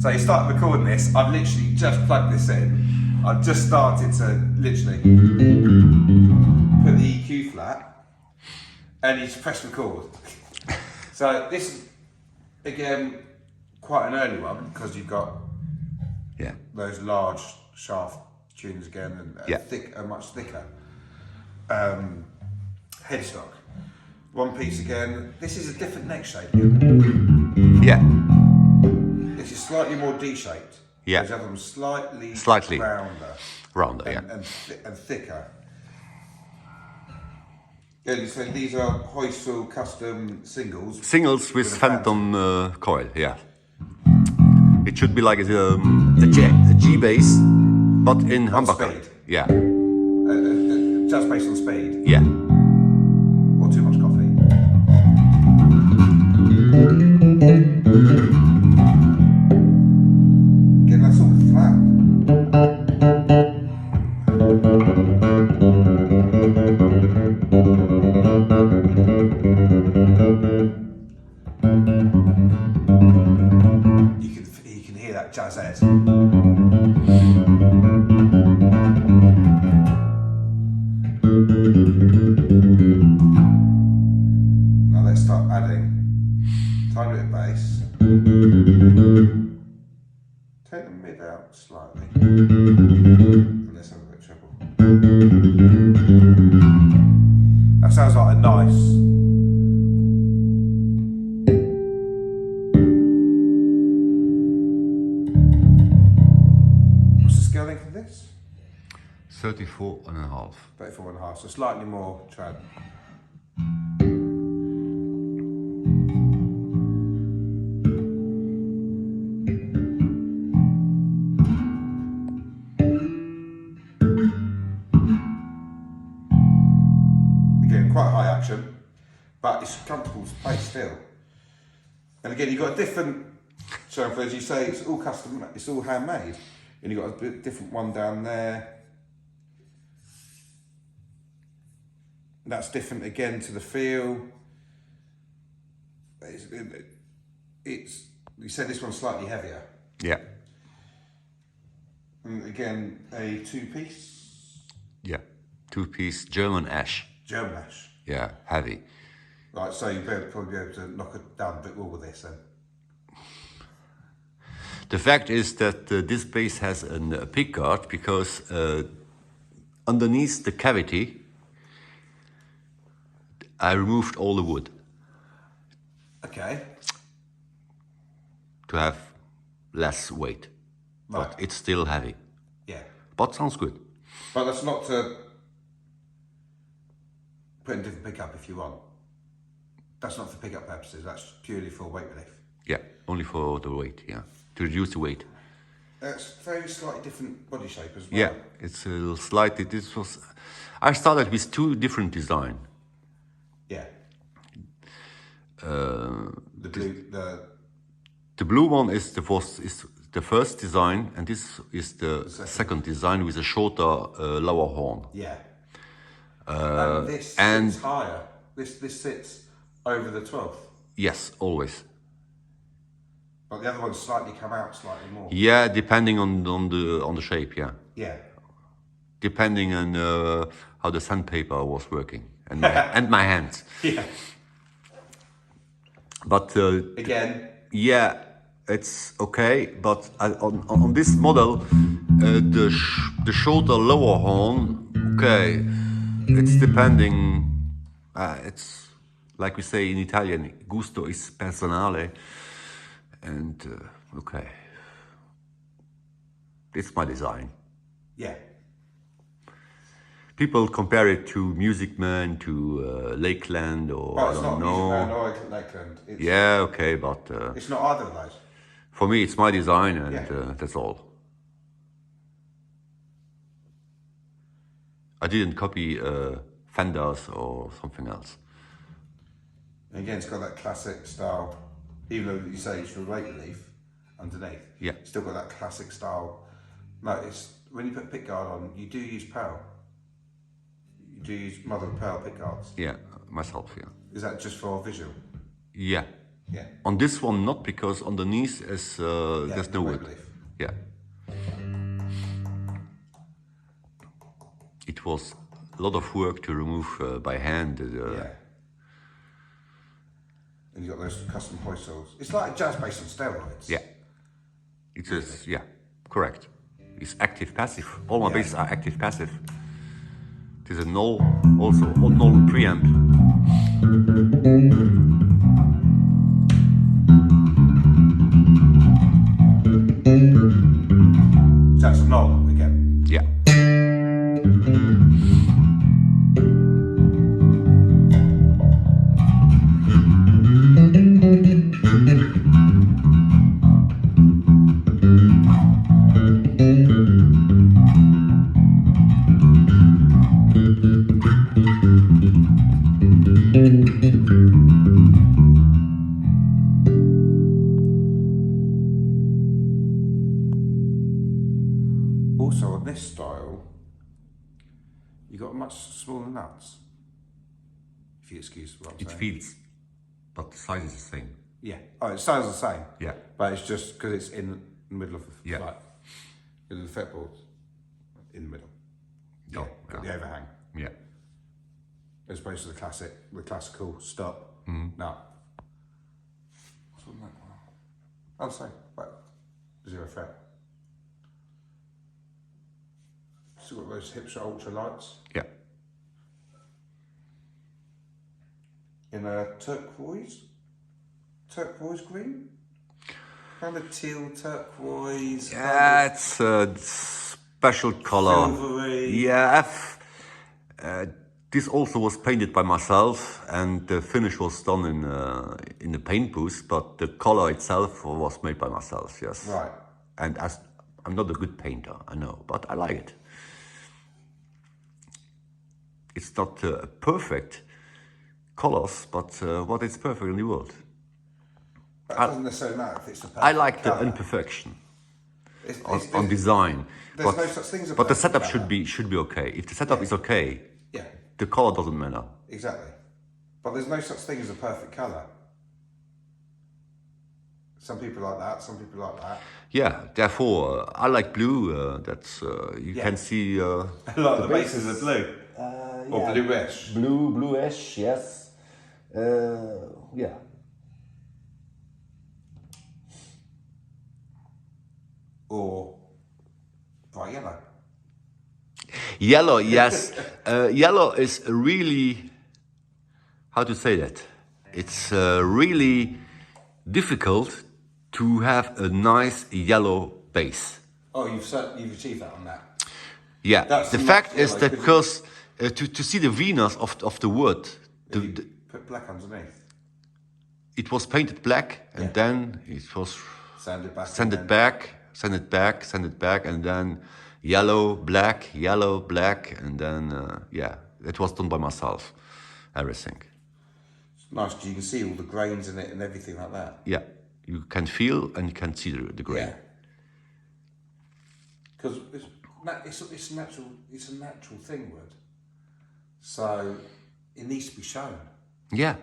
So you start recording this, I've literally just plugged this in. I've just started to literally put the EQ flat and you just press record. So this is, again, quite an early one because you've got those large shaft tunes again and a much thicker headstock. One piece again. This is a different neck shape. Yeah. This is slightly more D-shaped. Yeah. Those other ones slightly rounder, and thicker. Yeah, so these are Hoistel custom singles. Singles with phantom coil, yeah. It should be like a G bass, but in humbucker. Speed. Yeah. Just based on speed. Yeah. Or too much coffee. Again, that's all flat. You can hear that jazzette. Now let's start adding tiny bit of bass. Take the mid out slightly. And let's have a bit of treble. That sounds like a nice. What's the scale length of this? 34.5. 34.5, so slightly more trad. Again, quite high action, but it's comfortable space still. And again, you've got a different, so as you say, it's all custom, it's all handmade. And you've got a bit different one down there. That's different again to the feel. It's you said this one's slightly heavier. Yeah. And again, a two-piece. Yeah. Two-piece German ash. German ash. Yeah, heavy. Right, so you'll probably be able to knock it down a bit more with this then. The fact is that this bass has a pick guard because underneath the cavity I removed all the wood. Okay. To have less weight. Right. But it's still heavy. Yeah. But sounds good. But that's not to put in a different pickup if you want. That's not for pickup purposes, that's purely for weight relief. Yeah, only for the weight, yeah. To reduce the weight. It's very slightly different body shape as well. Yeah, it's a slightly, I started with two different designs. Yeah. The blue one is the first design, and this is the second design with a shorter lower horn. Yeah. And this sits higher. This sits over the 12th. Yes, always. But the other ones slightly come out slightly more. Yeah, depending on the shape. Yeah. Yeah. Depending on how the sandpaper was working and my hands. Yeah. But again. Yeah, it's okay. But on this model, the shorter lower horn. Okay, it's depending. It's like we say in Italian, gusto is personale, and okay, it's my design. Yeah. People compare it to Music Man, to Lakeland, or I don't know. Music Man or Lakeland. Yeah, okay, but it's not either of those. For me, it's my design, and that's all. I didn't copy Fenders or something else. And again, it's got that classic style, even though you say it's for weight relief underneath. Yeah. It's still got that classic style. No, it's when you put pickguard on, you do use pearl. You do use mother of pearl pickguards. Yeah, myself, yeah. Is that just for visual? Yeah. Yeah. On this one, not, because underneath is there's no wood. relief. Yeah. It was a lot of work to remove by hand. Yeah. And you got those custom hoist saws. It's like a jazz bass on steroids. Yeah. It is, yeah, correct. It's active passive. All my basses are active passive. It is a null, also a null preamp. So that's a knob again. Yeah. Also on this style, you got much smaller nuts. If you excuse what I'm It saying. feels, but the size is the same. Yeah. Oh, it sounds the same. Yeah. But it's just because it's in the middle of the Yeah. like, in the fretboard, in the middle. Oh, Got yeah. the overhang. Yeah. As opposed to the classical stop. No. What's on that one? Oh, sorry. Right. 0 fret. Still got those hip shot ultra lights Yeah. in a turquoise green, kind of teal turquoise. Yeah, it's a special color. Silvery. Yeah, this also was painted by myself, and the finish was done in the paint booth, but the color itself was made by myself, yes. Right. And as I'm not a good painter, I know, but I like it. It's not perfect colors, but what is perfect in the world. That doesn't necessarily matter if it's the perfect I like the colour. imperfection It's on design. there's no such thing as a but the perfect setup colour. should be okay. If the setup is okay, Yeah, the color doesn't matter. exactly. But there's no such thing as a perfect colour. Some people like that, some people like that. Yeah, therefore I like blue. That's you Yeah. can see A lot of the bases are blue. Or bluish. bluish, yes. Yeah. Or bright yellow. Yellow, yes. Yellow is really, how to say that? It's really difficult to have a nice yellow base. Oh, you've achieved that on that. Yeah, That's the not fact yellow, is that because to see the Venus of the wood, If you put black underneath. it was painted black, and then it was Sand it back. send and it then- back, send it back, send it back, and then yellow, black, and then yeah, it was done by myself, everything. It's nice 'cause you can see all the grains in it and everything like that. Yeah, you can feel and you can see the grain. Because it's natural. It's a natural thing, wood. So it needs to be shown, Yeah,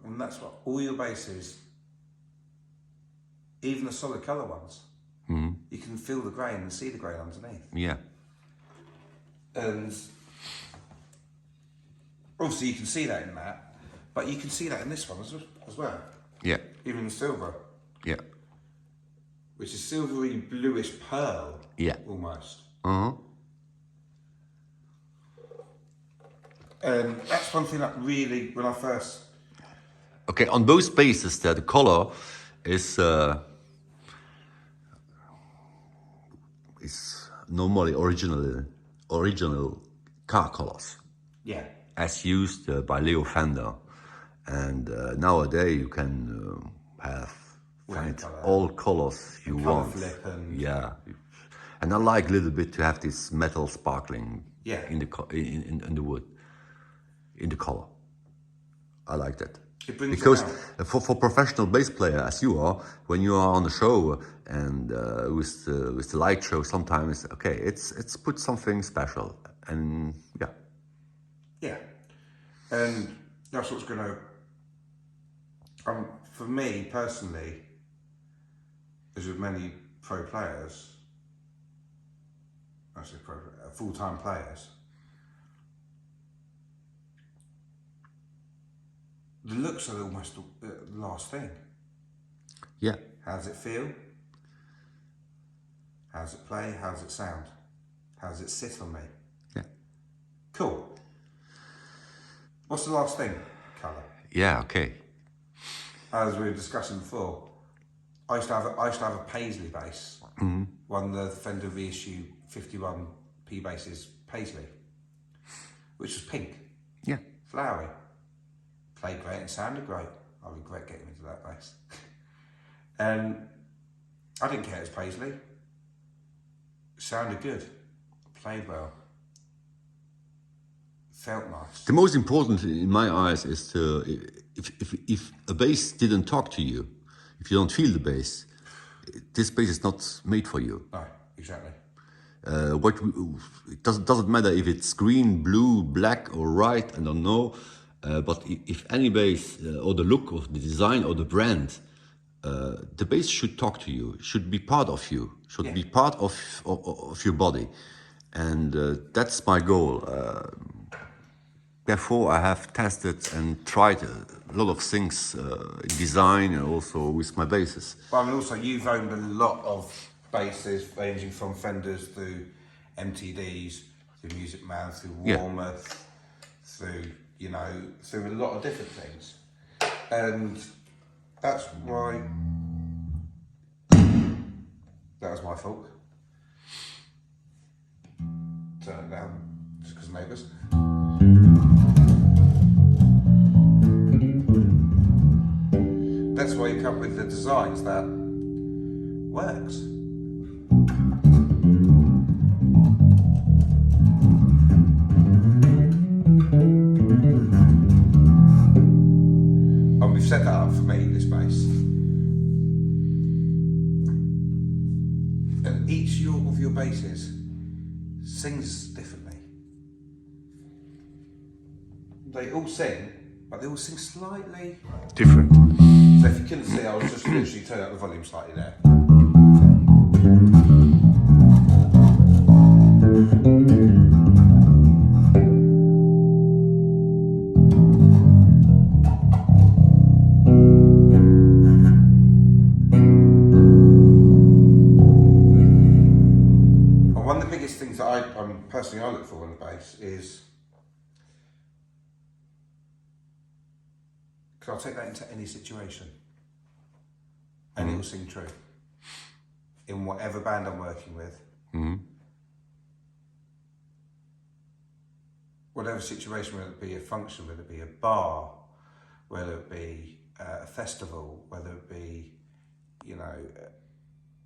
and that's what all your bases, even the solid colour ones, you can feel the grain and see the grain underneath. yeah, And obviously you can see that in that, but you can see that in this one as well, yeah, even in silver, yeah, which is silvery bluish pearl, yeah. almost. Uh-huh. And that's one thing that really, when I first, Okay, on both bases there, the color is normally original car colors, yeah, as used by Leo Fender, and nowadays you can find colour. all colors you colour want. flip and- Yeah, and I like a little bit to have this metal sparkling Yeah. in the in the wood, in the color. I like that. It brings it Because out. for professional bass player as you are, when you are on the show and with the light show, sometimes okay, it's put something special, and yeah, yeah, and that's what's going to. I'm for me personally, as with many pro players, actually full-time players, the looks are almost the last thing. Yeah. How does it feel? How does it play? How does it sound? How does it sit on me? Yeah. Cool. What's the last thing? Colour. Yeah, okay. As we were discussing before, I used to have a Paisley bass. One of the Fender reissue 51p basses, Paisley, which was pink. Yeah. Flowery. Played great and sounded great. I regret getting into that bass. And I didn't care it was Paisley. It sounded good. Played well. Felt nice. The most important in my eyes is to, if a bass didn't talk to you, if you don't feel the bass, this bass is not made for you. No, exactly. It doesn't matter if it's green, blue, black or white, I don't know. But if any bass or the look of the design or the brand, the bass should talk to you, should be part of you, should be part of your body. And that's my goal. Therefore, I have tested and tried a lot of things in design and also with my basses. Well, I mean, also you've owned a lot of basses, ranging from Fenders through MTDs, through Music Man, through Warmouth, through through a lot of different things, and that's why that was my fault. Turn it down just because neighbours. That's why you come with the designs that works. And we've set that up for me, this bass. And each of your basses sings differently. They all sing, but they all sing slightly different. So if you couldn't see, I was just literally turning up the volume slightly there. And one of the biggest things that I personally look for in the bass is, because I'll take that into any situation and it will sing true. In whatever band I'm working with, whatever situation, whether it be a function, whether it be a bar, whether it be a festival, whether it be,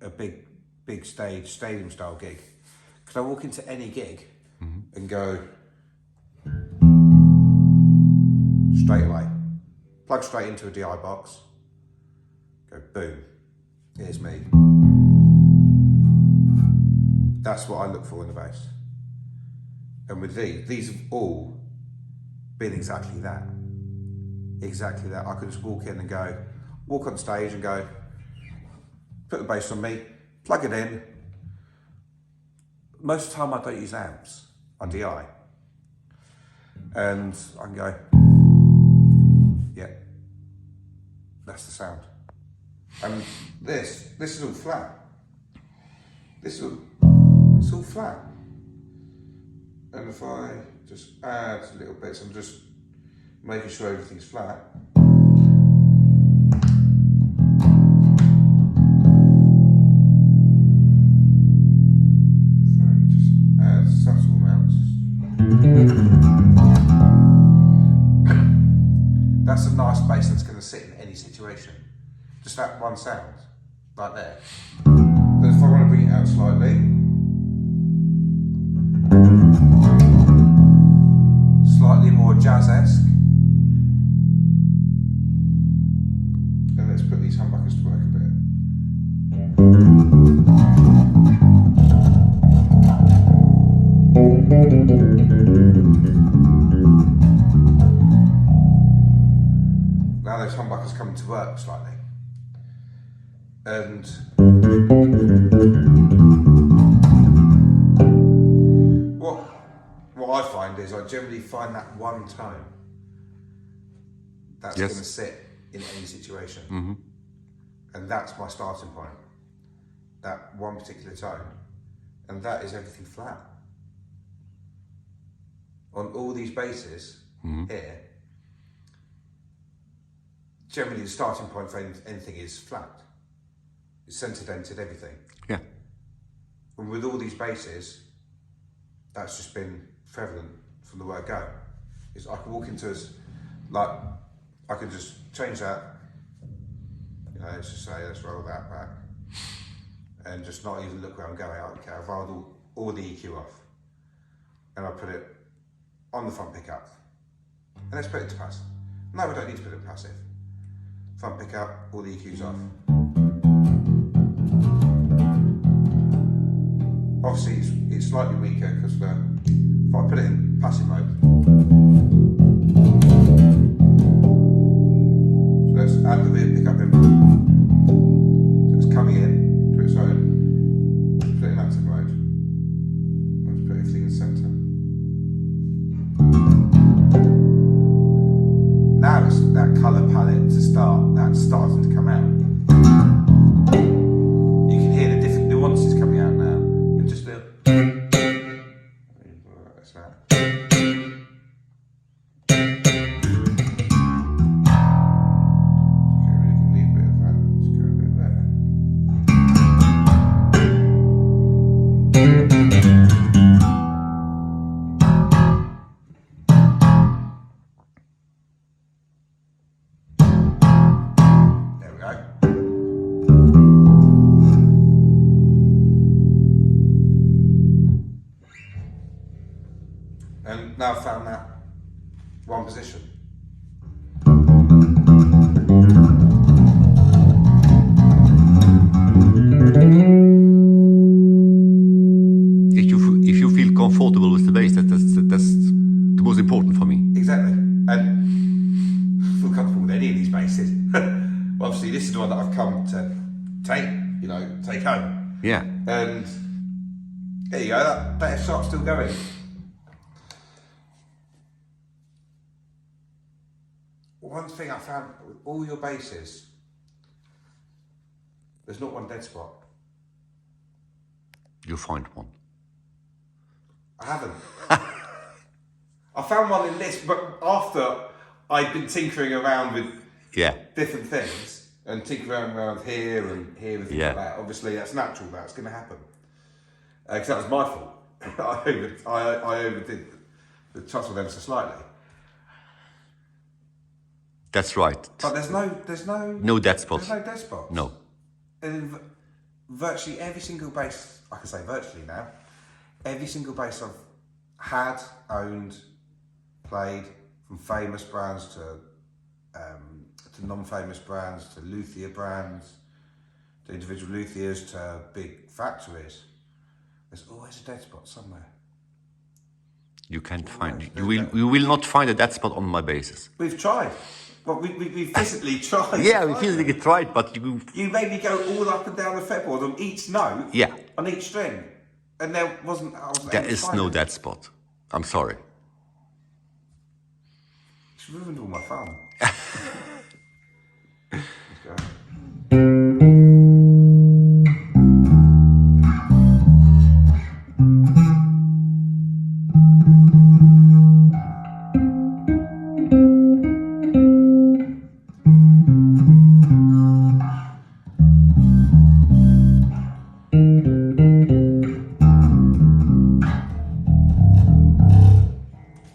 a big stage, stadium style gig. Could I walk into any gig and go straight away? Plug straight into a DI box, go boom, here's me. That's what I look for in the bass. And with these have all been exactly that. Exactly that. I could just walk in and go, walk on stage and go, put the bass on me, plug it in. Most of the time I don't use amps, I DI. And I can go, yeah, that's the sound. And this is all flat. It's all flat. And if I just add little bits, I'm just making sure everything's flat. So just add subtle amounts. That's a nice bass that's going to sit in any situation. Just that one sound, like there. Then if I want to bring it out slightly, slightly more jazz-esque, and let's put these humbuckers to work a bit. Now those humbuckers coming to work slightly. And what I find is I generally find that one tone that's going to sit in any situation. Mm-hmm. And that's my starting point. That one particular tone. And that is everything flat. On all these basses here, generally the starting point for anything is flat. It's centered, entered, everything. Yeah. And with all these basses, that's just been prevalent from the word go. Is I can walk into I can just change that. You know, let's just say let's roll that back, and just not even look where I'm going. Okay, I've rolled all the EQ off, and I put it on the front pickup, and let's put it to passive. No, we don't need to put it in passive. Front pickup, all the EQs off. Obviously, it's slightly weaker because if I put it in passive mode, so let's add the rear pickup in. So it's coming in to its own. Put it in active mode. Let's put everything in centre. Now it's that colour palette to start. That's starting to come out. You can hear the different nuances coming out now. And just a that's that. And now I've found that one position. If you feel comfortable with the bass, that's the most important for me. Exactly. And I feel comfortable with any of these basses. Obviously, this is the one that I've come to take home. Yeah. And there you go, that F sharp's still going. One thing I found with all your basses, there's not one dead spot. You find one. I haven't. I found one in this, but after I'd been tinkering around with different things and tinkering around here and here and things like that. Obviously, that's natural. That's going to happen because that was my fault. I overdid the tussle them so slightly. That's right. But there's no dead spot. There's no dead spots. No. And virtually every single bass, I can say virtually now, every single bass I've had, owned, played, from famous brands to non-famous brands to luthier brands, to individual luthiers to big factories, there's always a dead spot somewhere. You can't find it. You will not find a dead spot on my basses. We've tried. Well, we physically tried. Yeah, we physically tried, but you made me go all up and down the fretboard on each note. Yeah. On each string, and there wasn't. There is no dead spot. I'm sorry. It's ruined all my fun. Let's go.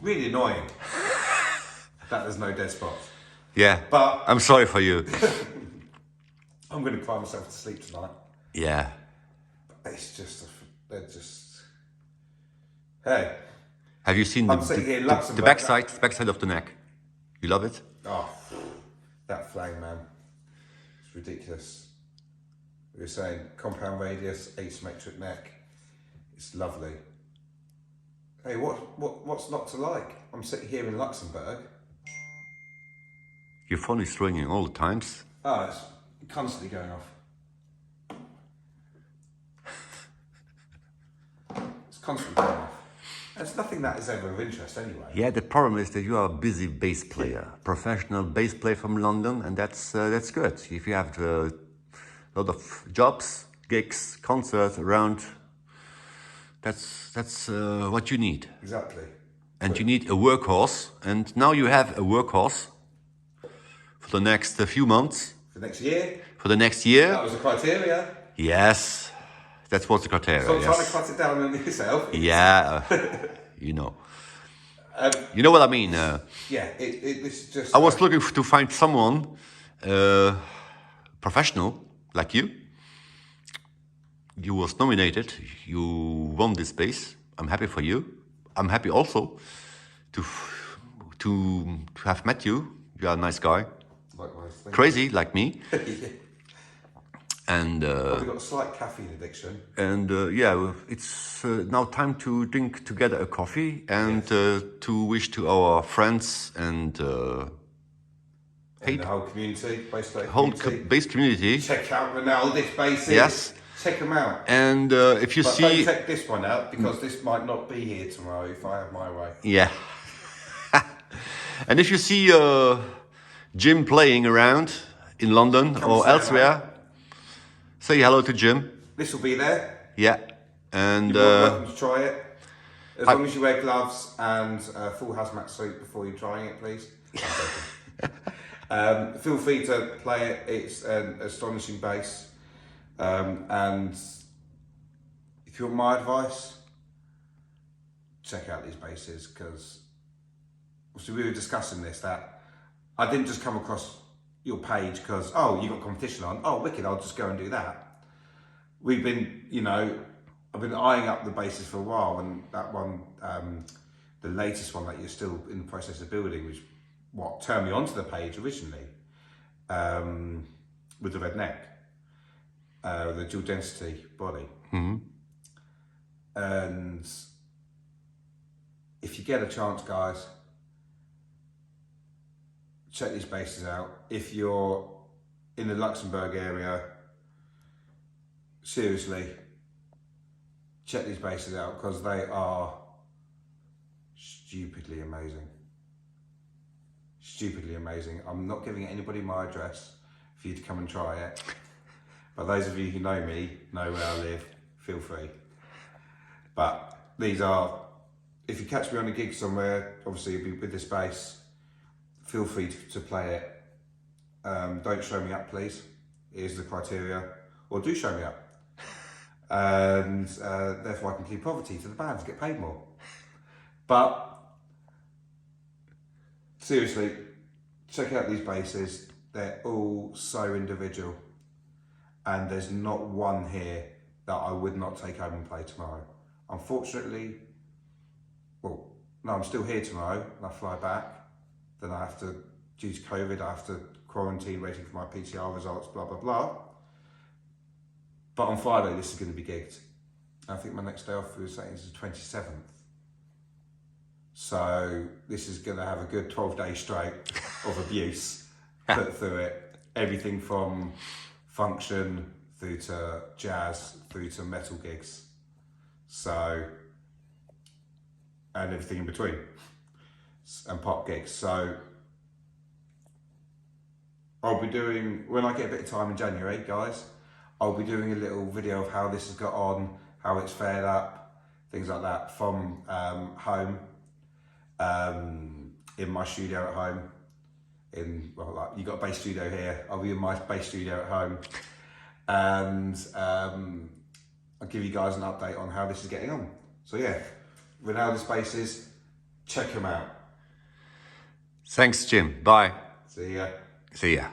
Really annoying that there's no dead spots. Yeah, but I'm sorry for you. I'm going to cry myself to sleep tonight. Yeah. It's just, they're just. Hey. Have you seen the backside of the neck? You love it? Oh, that flang, man. It's ridiculous. We were saying compound radius, asymmetric neck. It's lovely. Hey, what's not to like? I'm sitting here in Luxembourg. Your phone is ringing all the times. Oh, it's constantly going off. It's constantly going off. There's nothing that is ever of interest anyway. Yeah, the problem is that you are a busy bass player, professional bass player from London, and that's good. If you have a lot of jobs, gigs, concerts around, that's what you need. Exactly. And you need a workhorse, and now you have a workhorse for the next few months. For next year. For the next year. That was the criteria. Yes, that's what's the criteria. Stop yes. trying to cut it down on yourself. Yeah, you know. You know what I mean? Yeah, this is just... I was looking to find someone professional like you. You was nominated. You won this space. I'm happy for you. I'm happy also to have met you. You are a nice guy. Likewise. Crazy like me. Yeah. And We've got a slight caffeine addiction. and yeah, it's now time to drink together a coffee and to wish to our friends and And the whole community, bass whole community. bass community. Check out Ronaldo's basses. Yes. Check them out. And if you But see, don't check this one out because this might not be here tomorrow if I have my way. yeah, and if you see Jim playing around in London Come or say elsewhere, say hello to Jim. This will be there. Yeah, and You're welcome to try it. As long as you wear gloves and a full hazmat suit before you're trying it, please. Feel free to play it. It's an astonishing bass. And if you want my advice, check out these basses because so we were discussing this, that I didn't just come across your page because, oh, you got competition on, oh, wicked, I'll just go and do that. We've been, you know, I've been eyeing up the basses for a while, and that one, the latest one that you're still in the process of building, was what turned me onto the page originally, with the red neck. The dual density body. Mm-hmm. And if you get a chance, guys, check these basses out. If you're in the Luxembourg area, seriously, check these basses out because they are stupidly amazing. Stupidly amazing. I'm not giving anybody my address for you to come and try it. But those of you who know me, know where I live, feel free. But these are, if you catch me on a gig somewhere, obviously it'll be with this bass, feel free to play it. Don't show me up, please. Here's the criteria. Or do show me up. And therefore I can keep poverty to the bands, get paid more. But seriously, check out these basses. They're all so individual. And there's not one here that I would not take home and play tomorrow. Unfortunately, well, no, I'm still here tomorrow and I fly back. Then I have to, due to COVID, I have to quarantine waiting for my PCR results, blah, blah, blah. But on Friday, this is going to be gigged. I think my next day off is the 27th. So this is going to have a good 12 days straight of abuse put through it. Everything from function through to jazz through to metal gigs, so, and everything in between, and pop gigs. So I'll be doing, when I get a bit of time in January, guys, I'll be doing a little video of how this has got on, how it's fared up, things like that, from home, in my studio at home. Well, like, you got a bass studio here, I'll be in my bass studio at home, and I'll give you guys an update on how this is getting on. So yeah, Ronaldo's basses, check them out. Thanks, Jim. Bye. See ya. See ya.